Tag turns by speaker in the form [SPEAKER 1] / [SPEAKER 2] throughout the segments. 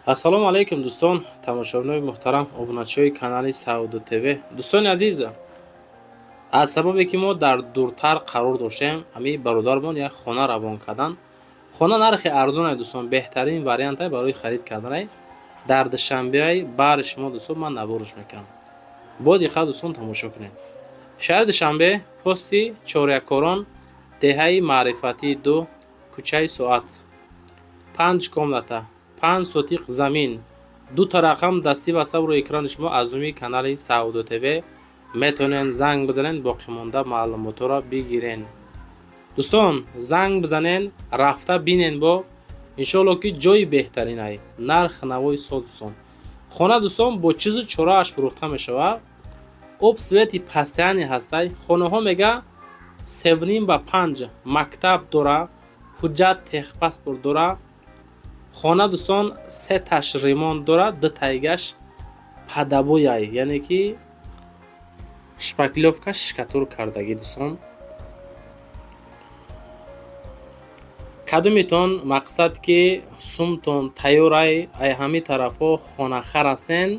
[SPEAKER 1] ассалому алайкум дӯстон, тамошобинони муҳтарам, обуначиҳои канали Саудо ТВ. Дӯстони азиз, аз сабабе ки мо дар дуртар қарор доштем, ҳамин бародармон як хона равон кардан. Хона нархи арзон ай дӯстон, беҳтарин вариант ай барои харид кардан ай. Дар Душанбе ай баъри шумо дӯстон ман навориш мекунам. Бо диққат дӯстон тамошо кунед. Шаҳри Душанбе, пости Чорякорон, деҳаи Маърифатии 2, кӯчаи Соат. 5 комната, 5 сотиқ замин, 2 та рақам дастӣ ва саб рӯи экрани шумо аз умми канали Саудо ТВ метонен занг бизанен, боқимонда маълумотро бигирен. Дӯстон, занг бизанен, рафта бинен, бо иншоалло ки ҷои беҳтарин ай. Нарх навои соз дӯстон. Хона дӯстон бо чизу чорааш фурӯхта мешавад. Об свети постоянӣ ҳастай. Хонаҳо мега 7 ба 5 мактаб дора, ҳуҷҷат техпаспорт дора. Хона дӯстон 3 таш ремонт дора, 2 тайгаш падабӯй ай, яъне ки шпаклёвка шикатур кардагӣ дӯстон. Кадумитон мақсад ки сумтон тайёр ай, ай ҳамин тарафҳо хонахар ҳастен,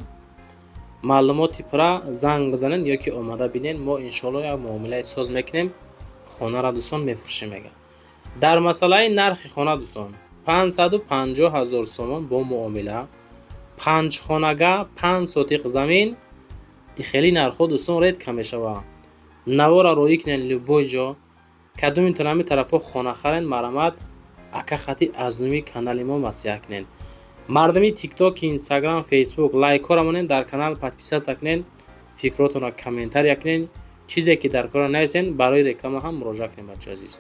[SPEAKER 1] маълумоти пурра занг бизанен ёки омада бинен, мо иншоалло як муомилаи соз мекунем, хонара дӯстон мефурӯшем мега. Дар масъалаи нархи хона дӯстон 550 000 сомон бо муомила, 5 хонага, 5 сотиқ замин, хеле нархҳо дӯстон редка мешавад. Навора роӣ кунен любой ҷо. Кадумитон ҳамин тарафҳо хонахарен, марамат ака хати аз умми канали мо масиҳа кунен. Мардуми тикток, инстаграм, фейсбук лайкҳо рамонен, дар канал подписатсия кунен, фикротонро комментария кунен, чизе ки дар кора нависен барои реклама ҳам муроҷиат кунен бачаҳои азиз.